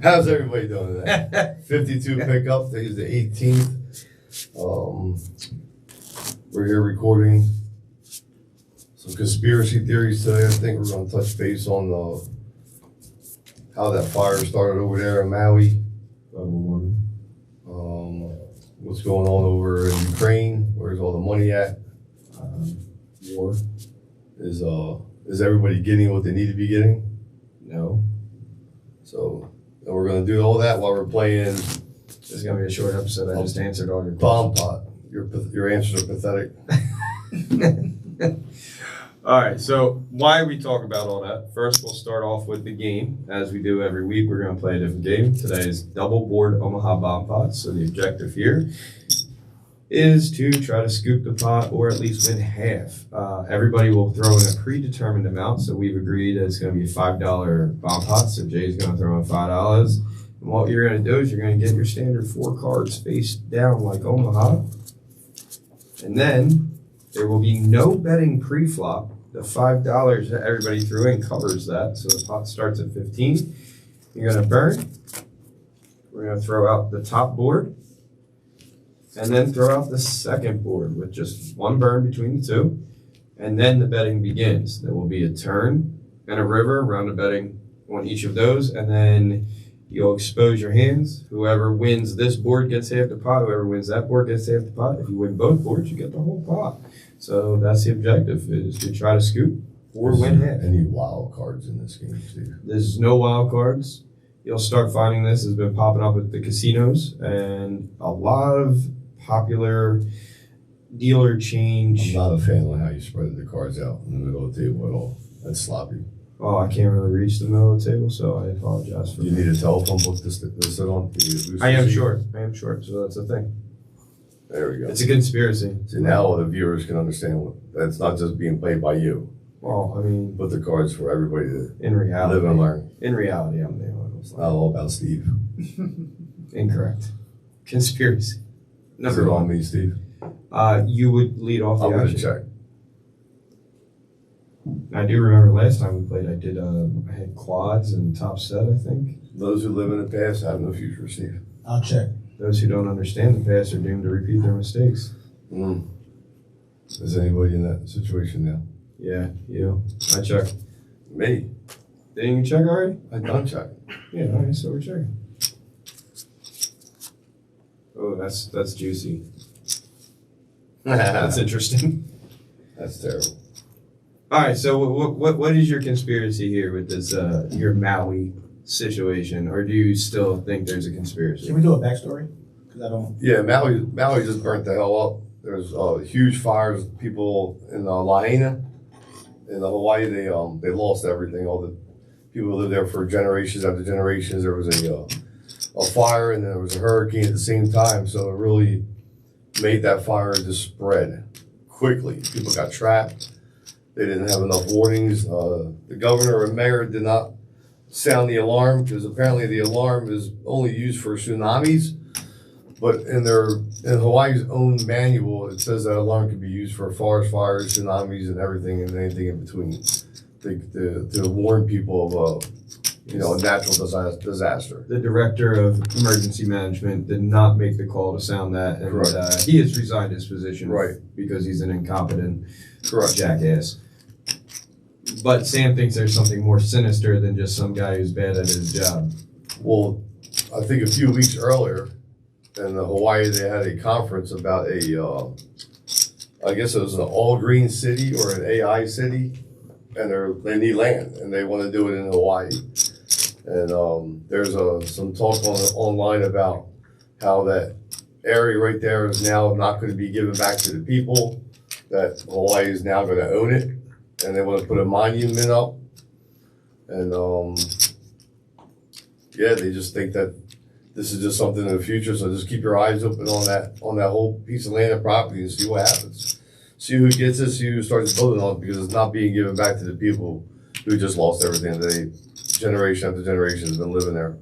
How's everybody doing today? 52 pickup. Today's the 18th. We're here recording some conspiracy theories today. I think we're going to touch base on how that fire started over there in Maui. What's going on over in Ukraine? Where's all the money at? War. Is everybody getting what they need to be getting? No. So, and we're going to do all that while we're playing. This is going to be a short episode. I just answered all your Bomb questions. pot. Your answers are pathetic. All right, so why we talk about all that? First, we'll start off with the game. As we do every week, we're going to play a different game. Today is double board Omaha bomb pots. So the objective here is to try to scoop the pot or at least win half. Everybody will throw in a predetermined amount. So we've agreed that it's going to be a $5 bomb pot. So Jay's going to throw in $5. And what you're going to do is you're going to get your standard 4 cards face down like Omaha. And then there will be no betting pre-flop. The $5 that everybody threw in covers that. So the pot starts at 15. You're going to burn. We're going to throw out the top board. And then throw out the second board with just one burn between the two. And then the betting begins. There will be a turn and a river around the betting on each of those. And then you'll expose your hands. Whoever wins this board gets half the pot. Whoever wins that board gets half the pot. If you win both boards, you get the whole pot. So that's the objective, is to try to scoop or win half. Any wild cards in this game, Steve? There's no wild cards. You'll start finding this has been popping up at the casinos, and a lot of popular dealer change. I'm not a fan of how you spread the cards out in the middle of the table at all. That's sloppy. Oh, I can't really reach the middle of the table, so I apologize for You that. need a telephone book to sit on? I am short, so that's the thing. There we go. It's a conspiracy. So now the viewers can understand that it's not just being played by you, Well, I mean, but the cards for everybody to in reality, live and learn. I'm the only It's not all about Steve. Incorrect. Conspiracy. Is Number it on one. me, Steve? You would lead off the I'm going to action. check. I do remember last time we played, I had quads and top set, I think. Those who live in the past have no future, Steve. I'll check. Those who don't understand the past are doomed to repeat their mistakes. Is anybody in that situation now? Yeah, you. I checked. Me? Didn't you check already? I done check. Yeah, all right, so we're checking. Oh, that's juicy. That's interesting. That's terrible. All right, so what is your conspiracy here with this your Maui situation, or do you still think there's a conspiracy? Can we do a backstory? Because I don't. Yeah, Maui just burnt the hell up. There's huge fires. People in Lahaina, in Hawaii, they lost everything. All the people who lived there for generations after generations. There was a fire, and there was a hurricane at the same time. So it really made that fire just spread quickly. People got trapped. They didn't have enough warnings. The governor and mayor did not sound the alarm, because apparently the alarm is only used for tsunamis. But in Hawaii's own manual, it says that alarm can be used for forest fires, tsunamis, and everything and anything in between, to warn people of a natural disaster. The director of emergency management did not make the call to sound that, and he has resigned his position, Right, because he's an incompetent correct. jackass. But Sam thinks there's something more sinister than just some guy who's bad at his job. Well, I think a few weeks earlier in Hawaii, they had a conference about I guess it was an all-green city or an AI city, and they need land, and they want to do it in Hawaii. And there's some talk online about how that area right there is now not going to be given back to the people, that Hawaii is now going to own it, and they want to put a monument up. And they just think that this is just something in the future. So just keep your eyes open on that whole piece of land and property and see what happens. See who gets it, see who starts building on it, because it's not being given back to the people who just lost everything. They, generation after generation, has been living there.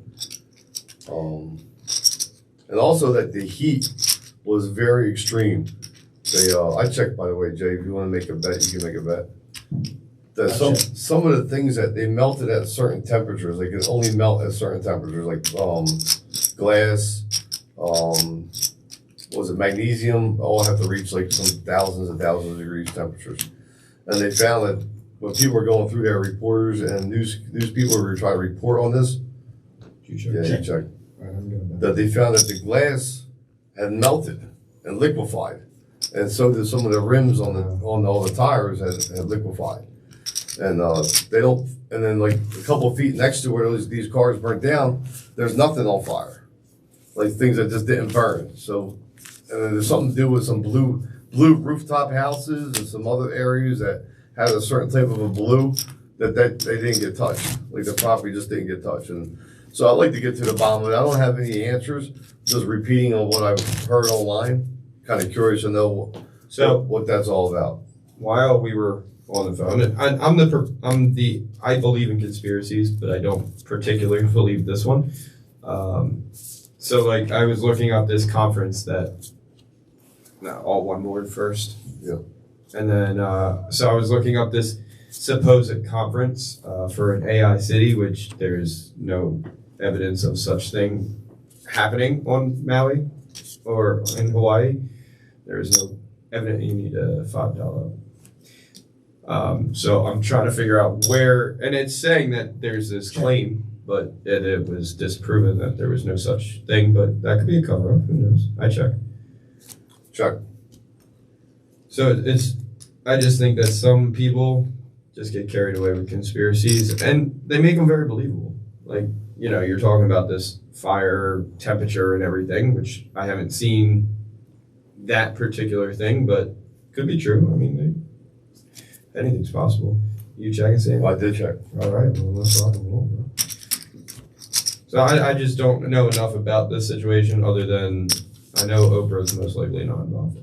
And also that the heat was very extreme. I checked, by the way, Jay. If you want to make a bet, you can make a bet. that some of the things that they melted at certain temperatures, they could only melt at certain temperatures, like glass, was it magnesium? All have to reach like some thousands and thousands of degrees temperatures. And they found that when people were going through their reporters and news people were trying to report on this, You check. yeah, you check, Alright, I'm good. that they found that the glass had melted and liquefied. And so did some of the rims on all the tires had liquefied. And they don't, and then like a couple of feet next to where these cars burnt down, there's nothing on fire. Like things that just didn't burn. So, and then there's something to do with some blue rooftop houses and some other areas that had a certain type of a blue that they didn't get touched. Like the property just didn't get touched. And so I'd like to get to the bottom of it. I don't have any answers, just repeating on what I've heard online. Kind of curious to know what that's all about. While we were on the phone, and I believe in conspiracies, but I don't particularly believe this one. So like I was looking up this conference that, all one word first. Yeah. And then, so I was looking up this supposed conference for an AI city, which there's no evidence of such thing happening on Maui or in Hawaii. There's no evidence. You need a $5. So I'm trying to figure out where, and it's saying that there's this claim, but it was disproven that there was no such thing, but that could be a cover-up, who knows? I check. Chuck. So I just think that some people just get carried away with conspiracies, and they make them very believable. Like, you're talking about this fire temperature and everything, which I haven't seen that particular thing, but could be true. I mean, anything's possible. You check and see. Well, I did check. All right, well, let's rock and roll, bro. So I just don't know enough about this situation other than I know Oprah is most likely not involved.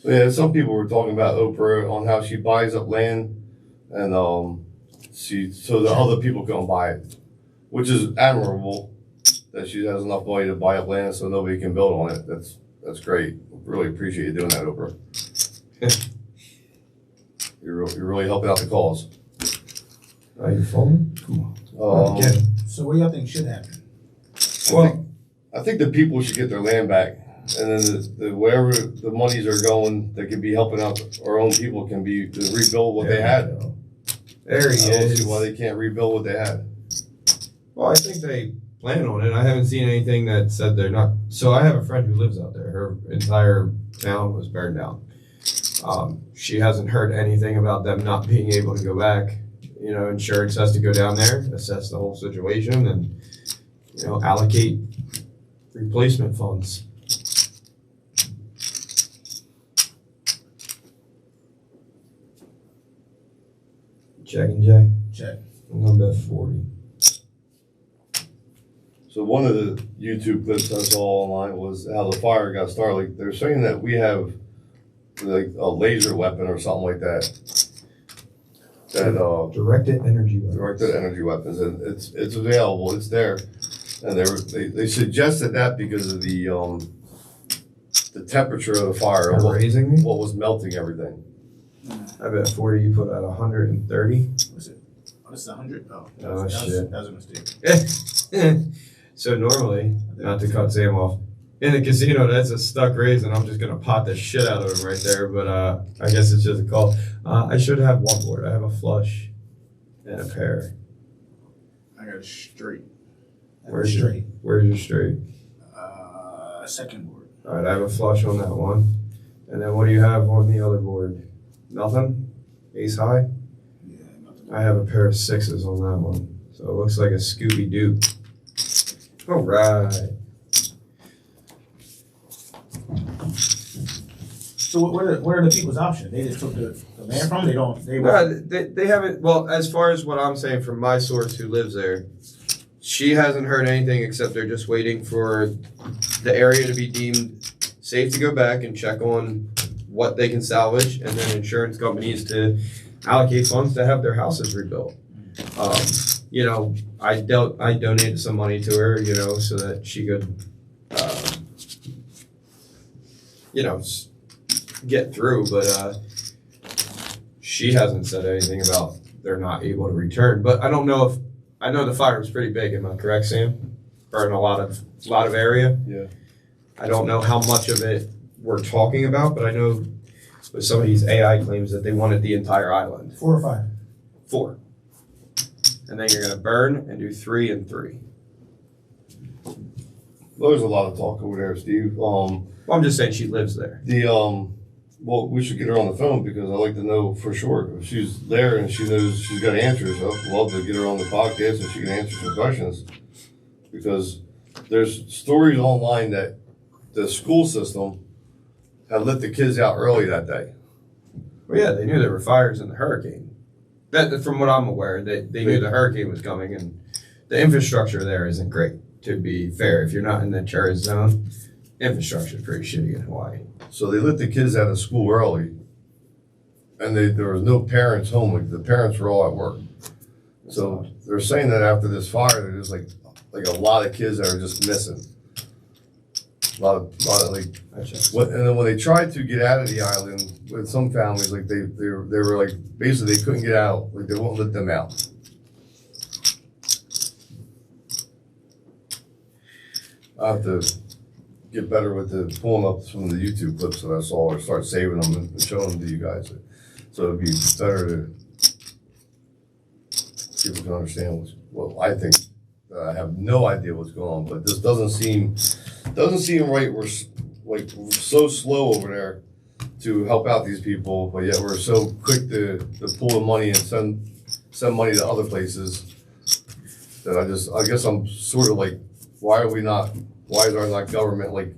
Yeah, some people were talking about Oprah on how she buys up land and so the other people can buy it, which is admirable that she has enough money to buy up land so nobody can build on it. That's great. Really appreciate you doing that, Oprah. You're really helping out the cause. Are you following? Come on. So what do y'all think should happen? I think the people should get their land back, and then wherever the monies are going, that could be helping out our own people can be to rebuild what they had. There he I don't is. see why they can't rebuild what they had. Well, I think they plan on it. I haven't seen anything that said they're not. So I have a friend who lives out there. Her entire town was burned down. She hasn't heard anything about them not being able to go back. Insurance has to go down there, assess the whole situation, and allocate replacement funds. Checking, Jay. Check. I'm gonna bet 40. So one of the YouTube clips I saw online was how the fire got started. Like they're saying that we have like a laser weapon or something like that. Directed energy weapons. Directed energy weapons, and it's available. It's there, and they suggested that because of the temperature of the fire, Are raising me? what was melting everything. I bet 40 you put at 130. What's it? Oh, this is 100? Oh, Oh, shit. That was a mistake. So normally, not to cut Sam off, in the casino, that's a stuck raise, and I'm just gonna pot the shit out of him right there. But I guess it's just a call. I should have one board. I have a flush and a pair. I got a straight. Where's your straight? Second board. All right, I have a flush on that one. And then what do you have on the other board? Nothing? Ace high? Yeah, nothing. I have a pair of sixes on that one. So it looks like a Scooby-Doo. All right. So what are the people's options? They just took the land from them? They haven't, well, as far as what I'm saying from my source who lives there, she hasn't heard anything except they're just waiting for the area to be deemed safe to go back and check on what they can salvage, and then insurance companies to allocate funds to have their houses rebuilt. I donated some money to her, so that she could, get through. But She hasn't said anything about they're not able to return, but I don't know if, I know the fire was pretty big, am I correct, Sam? Burning a lot of area. Yeah. I don't know how much of it we're talking about, but I know with some of these AI claims that they wanted the entire island. 4 or 5. 4. And then you're gonna burn and do 3 and 3. There's a lot of talk over there, Steve. Well, I'm just saying she lives there. Well, we should get her on the phone because I'd like to know for sure if she's there and she knows she's got answers. I'd love to get her on the podcast and she can answer some questions. Because there's stories online that the school system had let the kids out early that day. Well, yeah, they knew there were fires in the hurricane. That, from what I'm aware, they knew the hurricane was coming, and the infrastructure there isn't great. To be fair, if you're not in the tourist zone, infrastructure is pretty shitty in Hawaii. So they let the kids out of school early, and there was no parents home. Like the parents were all at work. So they're saying that after this fire, there's like a lot of kids that are just missing. A lot of like. And then when they tried to get out of the island with some families, like they were like basically they couldn't get out. Like they won't let them out. I have to get better with the pulling up some of the YouTube clips that I saw, or start saving them and showing them to you guys. So it'd be better to people can understand what I think. I have no idea what's going on, but this doesn't seem right. We're like so slow over there to help out these people, but yet we're so quick to pull the money and send money to other places that I guess I'm sort of like, why is our not government like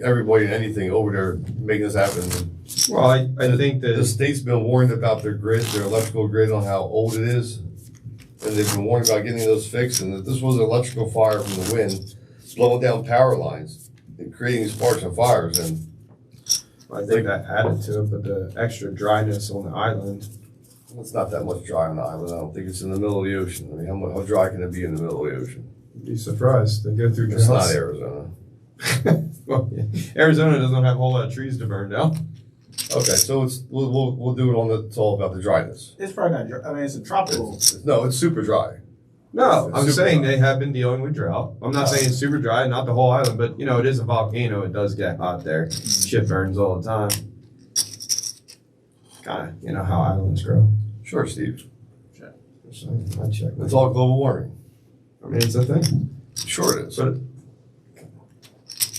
everybody and anything over there making this happen? Well, I think that The state's been warned about their electrical grid on how old it is. And they've been warned about getting those fixed, and that this was an electrical fire from the wind, blowing down power lines and creating these sparks and fires. And I think that added to it, but the extra dryness on the island. it's not that much dry on the island. I don't think it's in the middle of the ocean. I mean, how dry can it be in the middle of the ocean? You'd be surprised. They go through It's not droughts. Arizona. Well, yeah. Arizona doesn't have a whole lot of trees to burn down. Okay, so we'll do it on it's all about the dryness. It's probably not, I mean, it's a tropical. No, it's super dry. No, It's I'm super saying dry. they have been dealing with drought. I'm not saying it's super dry, not the whole island, but it is a volcano. It does get hot there. Shit burns all the time. Kind of, how islands grow. Sure, Steve. So I check. It's all global warming. I mean, it's a thing. Sure it is. But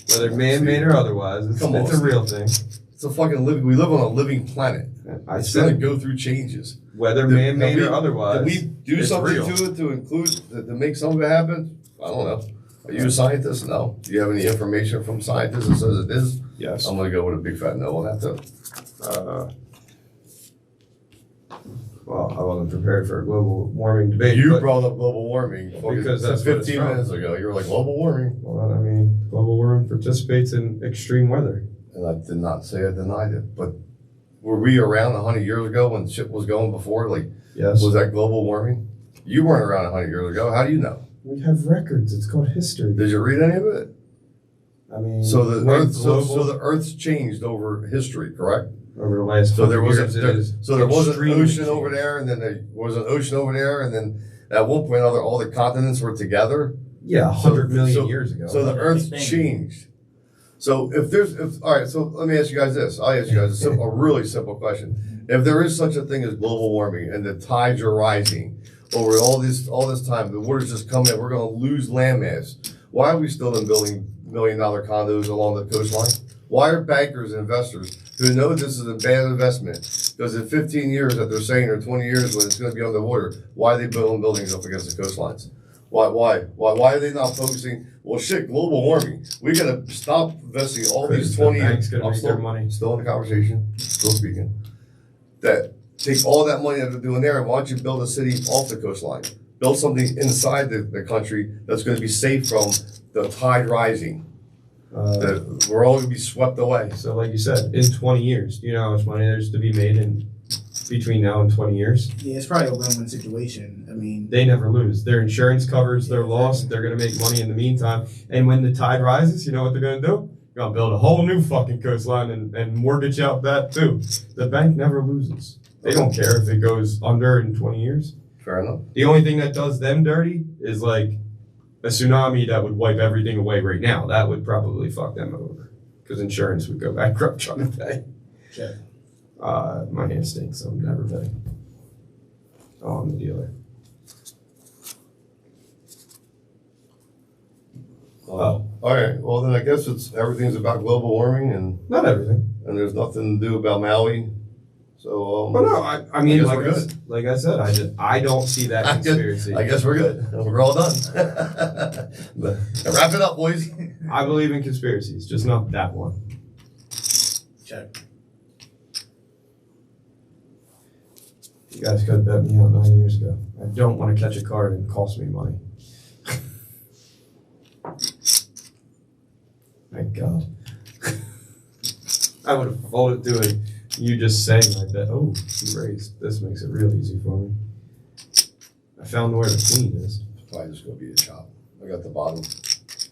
whether man-made or otherwise, it's Come on, a real thing. It's a fucking we live on a living planet. I It's gonna said go through changes. whether Did- man-made did we- or otherwise. Did we do it's something real. to it to include, to make some of it happen? I don't know. Are you a scientist? No. Do you have any information from scientists that says it is? Yes. I'm gonna go with a big fat no on that too. Well, I wasn't prepared for a global warming debate. You but, brought up global warming Because fucking that's what it's 15 from. minutes ago. You were like, global warming. well, I mean, global warming participates in extreme weather. And I did not say I denied it. But were we around 100 years ago when shit was going before? Like, Yes. was that global warming? You weren't around 100 years ago. How do you know? We have records. It's called history. Did you read any of it? I mean, So the when Earth, so global- the Earth's changed over history, correct? over the last So there 100 was years, there was an extremely ocean over changed. there, and then there was an ocean over there, and then at one point all the continents were together. Yeah, 100 million so- years ago. So the Yeah, Earth's big thing. changed. So all right, so let me ask you guys this. I'll ask you guys a really simple question. If there is such a thing as global warming and the tides are rising over all this time, the water's just coming in, we're going to lose landmass. Why are we still in building $1 million condos along the coastline? Why are bankers and investors who know this is a bad investment, because in 15 years that they're saying, or 20 years when it's going to be underwater, why are they building buildings up against the coastlines? Why are they not focusing? Well, shit, global warming. We got to stop investing all these 20 banks gonna I'm make their money. Still in the conversation, still speaking. That take all that money that they're doing there, and why don't you build a city off the coastline? Build something inside the country that's going to be safe from the tide rising. That we're all going to be swept away. So like you said, in 20 years, do you know how much money there's to be made in between now and 20 years? Yeah, it's probably a win-win situation. I mean, They never lose. Their insurance covers their loss. They're going to make money in the meantime. And when the tide rises, you know what they're going to do? gonna build a whole new fucking coastline and mortgage out that too. The bank never loses. They don't care if it goes under in 20 years. Fair enough. The only thing that does them dirty is like a tsunami that would wipe everything away right now. That would probably fuck them over because insurance would go bankrupt trying to pay. Check. My hand stinks, so I'm never betting. Oh, I'm the dealer. All right. Well, then I guess everything's about global warming Not everything. and there's nothing to do about Maui. So But no, I mean, guess like we're like I said, I don't see that conspiracy. I guess we're good. We're all done. But, wrap it up, boys. I believe in conspiracies, just not that one. Check. You guys could have bet me out 9 years ago. I don't want to catch a card and cost me money. Thank God. I would have folded to it. You just saying like that. Oh, he raised. This makes it real easy for me. I found where the queen is. Probably just gonna be a chop. I got the bottom.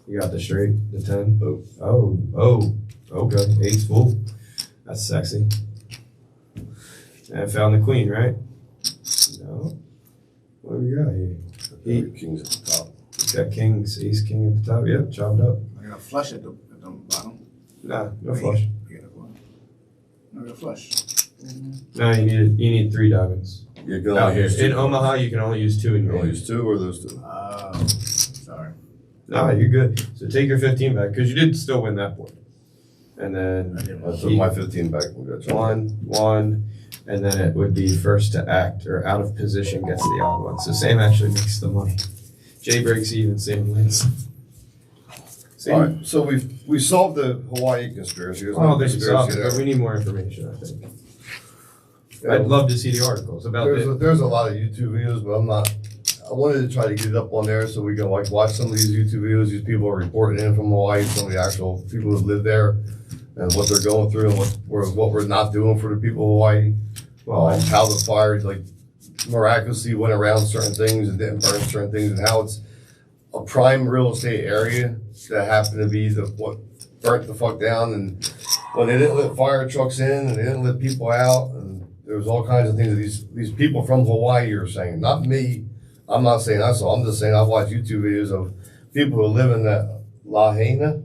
You got the straight, the 10. Oh. Oh, okay. Eight's full. That's sexy. And I found the queen, right? No. What do we got here? King's at the top. We got kings, ace, king at the top. Yep, chopped up. I got a flush at the bottom. Nah, no flush. You got a flush. I got a flush. No, you need 3 diamonds. You can Out only here. use 2. In Omaha, you can only use 2 in You your can only hand. use 2 or those 2. Oh, sorry. No, you're good. So take your 15 back, because you did still win that board. And I then didn't. I took my 15 back. We got you. 1, and then it would be first to act or out of position gets the odd one. So Sam actually makes the money. Jay breaks even, Sam wins. See? All right. So we solved the Hawaii conspiracy. There's I don't no think we solved conspiracy it, but there. we need more information, I think. Yeah, I'd love to see the articles about it. There's a lot of YouTube videos, but I wanted to try to get it up on there so we can like watch some of these YouTube videos. These people are reporting in from Hawaii, some of the actual people who live there, and what they're going through, and what we're not doing for the people of Hawaii. Well, How the fire like miraculously went around certain things and didn't burn certain things, and how it's a prime real estate area that happened to be what burnt the fuck down. And when they didn't let fire trucks in and they didn't let people out, and there was all kinds of things that these people from Hawaii are saying, not me. I'm not saying I saw. I'm just saying I've watched YouTube videos of people who live in that Lahaina.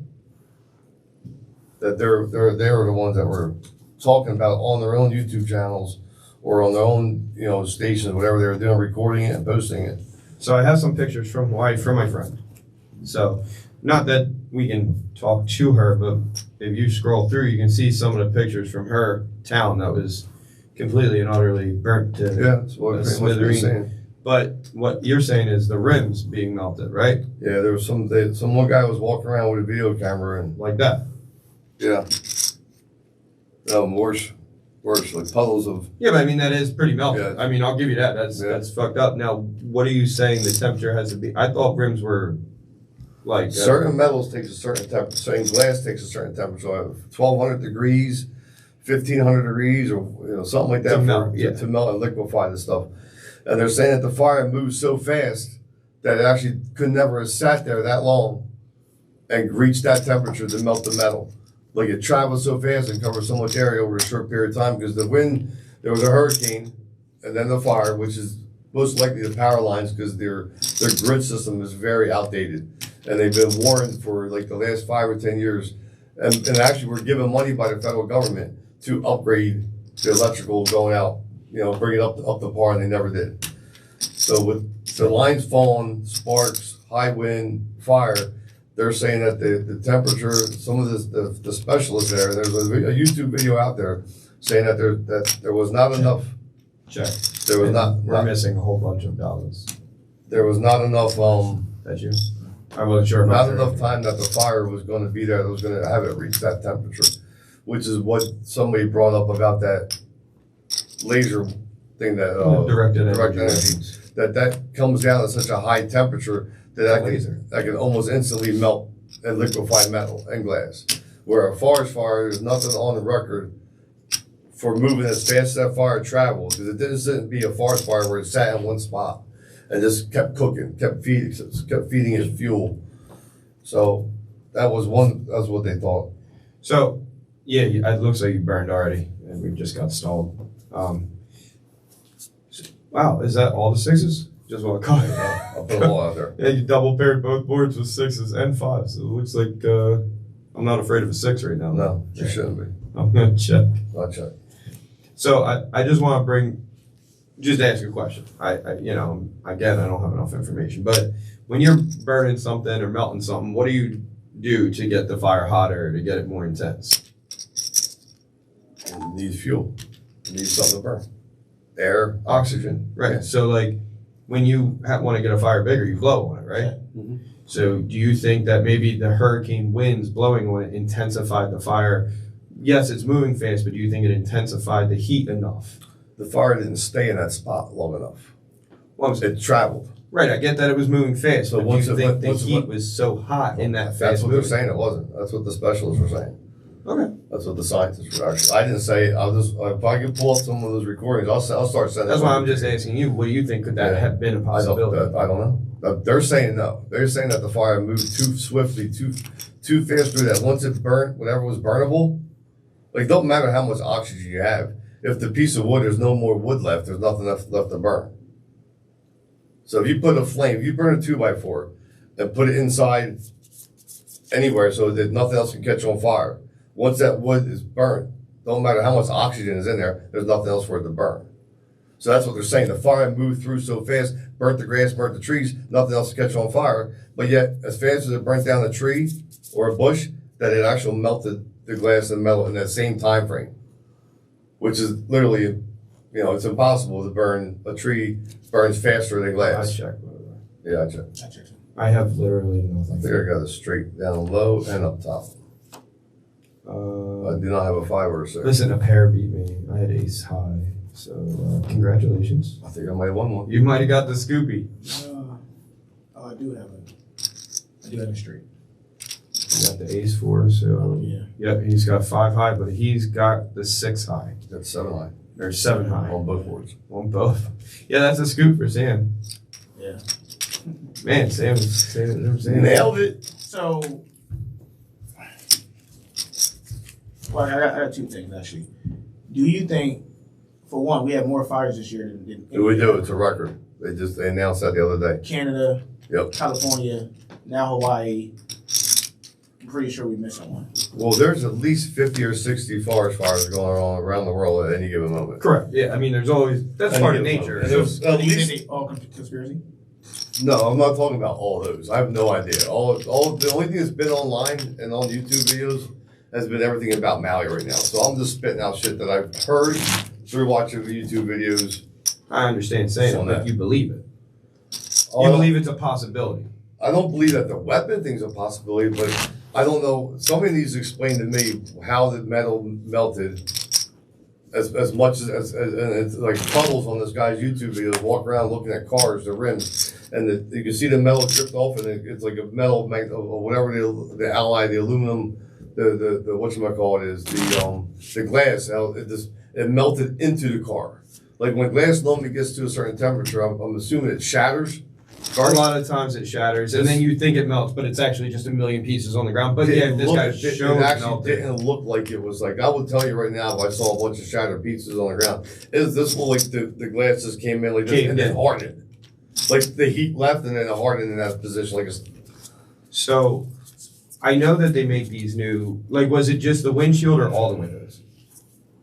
That they're the ones that were talking about it on their own YouTube channels or on their own stations, whatever they were doing, recording it and posting it. so I have some pictures from Hawaii from my friend. So, not that we can talk to her, but if you scroll through, you can see some of the pictures from her town that was completely and utterly burnt to. Yeah, that's what That's pretty much they're smithereen. saying. But what you're saying is the rims being melted, right? Yeah, there was some one guy was walking around with a video camera and Like that. yeah, worse, like puddles of. Yeah, but I mean that is pretty melted. Yeah. I mean, I'll give you that. Yeah. That's fucked up. Now, what are you saying the temperature has to be? I thought rims were like Certain metals takes a certain temperature. Certain glass takes a certain temperature. 1,200 degrees, 1,500 degrees, or something like that To melt, yeah. to melt and liquefy the stuff. And they're saying that the fire moves so fast that it actually could never have sat there that long and reached that temperature to melt the metal. Like it traveled so fast and covered so much area over a short period of time because the wind, there was a hurricane and then the fire, which is most likely the power lines because their grid system is very outdated. And they've been warned for like the last 5 or 10 years. And actually we're given money by the federal government to upgrade the electrical going out, bring it up to par, and they never did. So with the lines falling, sparks, high wind, fire, they're saying that the temperature, some of the specialists there's a YouTube video out there saying that there was not enough. check. There was And not. We're missing a whole bunch of dollars. There was not enough. That you? I wasn't sure about Not that. enough time that the fire was going to be there. That was going to have it reach that temperature, which is what somebody brought up about that laser thing that Directed energy. That comes down at such a high temperature that that can almost instantly melt and liquefy metal and glass. Where a forest fire, there's nothing on the record for moving as fast as that fire traveled, because it didn't be a forest fire where it sat in one spot and just kept cooking, kept feeding it fuel. So that's what they thought. So, yeah, it looks like you burned already, and we just got stalled. Wow, is that all the sixes? Just want to call it. I'll put it all out there. Yeah, you double paired both boards with sixes and fives. So it looks like I'm not afraid of a six right now. No, you shouldn't be. I'm gonna check. I'll check. So I just want to just ask you a question. Again, I don't have enough information, but when you're burning something or melting something, what do you do to get the fire hotter, to get it more intense? It needs fuel. It needs something to burn. Air, Oxygen, right? Yeah. So like when you want to get a fire bigger, you blow on it, right? Yeah. Mhm. So do you think that maybe the hurricane winds blowing on it intensified the fire? Yes, it's moving fast, but do you think it intensified the heat enough? The fire didn't stay in that spot long enough. Well, I'm saying, It traveled. right, I get that it was moving fast, So but do once you it think went- the once it heat went- was so hot in that That's fast what they're moving? saying. It wasn't. That's what the specialists were saying. Okay, That's what the scientists were actually. I didn't say it. I'll just if I can pull up some of those recordings, I'll start sending. that's them why over I'm to just you. asking you. What do you think could that Yeah. have been a possibility? I don't know. They're saying no. They're saying that the fire moved too swiftly, too fast through that. Once it burnt, whatever was burnable, like don't matter how much oxygen you have. If the piece of wood, there's no more wood left. There's nothing left to burn. So if you put a flame, if you burn a 2x4 and put it inside anywhere so that nothing else can catch on fire, once that wood is burnt, don't matter how much oxygen is in there, there's nothing else for it to burn. So that's what they're saying. The fire moved through so fast, burnt the grass, burnt the trees, nothing else to catch on fire. But yet, as fast as it burnt down a tree or a bush, that it actually melted the glass and metal in that same time frame. Which is literally, it's impossible to burn a tree burns faster than I glass. checked. By the way. Yeah, I checked. I checked it. I have literally I nothing. think I got it straight down low and up top. I do not have a fiber, so Listen, a pair beat me. I had ace high, so congratulations. I think I might have won one. You might have got the Scoopy. I do have a straight. You got the ace four, so Yeah. yep, he's got 5 high, but he's got the 6 high That's 7 high or 7 high on both boards. on both. Yeah, that's a scoop for Sam. Yeah. Man, Sam. Nailed it. So, well, I got two things actually. Do you think, for one, we have more fires this year than We do. It's a record. They announced that the other day. Canada, Yep. California, now Hawaii. I'm pretty sure we're missing one. Well, there's at least 50 or 60 forest fires going on around the world at any given moment. Correct. Yeah, I mean, there's always that's Any part of given nature. moment. So- There's at Do you think least they all conspiracy? no. I'm not talking about all those. I have no idea. All the only thing that's been online and on YouTube videos has been everything about Maui right now. So I'm just spitting out shit that I've heard through watching the YouTube videos. I understand saying it, On but that. you believe it. Oh, You believe it's a possibility. I don't believe that the weapon thing's a possibility, but I don't know. Somebody needs to explain to me how the metal melted as much as and it's like puddles on this guy's YouTube videos, walk around looking at cars, the rims, and you can see the metal dripped off, and it's like a metal or whatever the alloy, the aluminum, the whatchamacallit is, the glass, how it melted into the car. Like when glass normally gets to a certain temperature, I'm assuming it shatters. A lot of times it shatters, and then you think it melts, but it's actually just a million pieces on the ground. But yeah, this guy it shows actually melted. didn't look like it was like. I will tell you right now, if I saw a bunch of shattered pieces on the ground, this looked like the glass just came in like this Came and then in. hardened. Like the heat left and then it hardened in that position. Like So, I know that they make these new. Like, was it just the windshield or all the windows?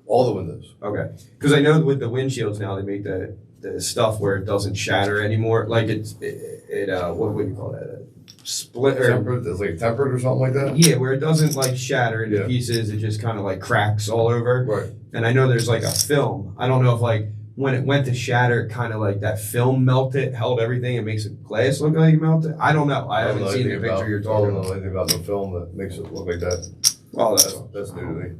all the windows. Okay, because I know with the windshields now they make the stuff where it doesn't shatter anymore. Like what would you call that? A split or Tempered, it's like tempered or something like that. yeah, where it doesn't like shatter into Yeah. pieces. It just kind of like cracks all over. Right. And I know there's like a film. I don't know if like when it went to shatter, kind of like that film melted, held everything, and makes the glass look like it melted. I don't know. I haven't seen the picture you're talking I don't about. know anything about the film that makes it look like that. Well, that's That's new to me.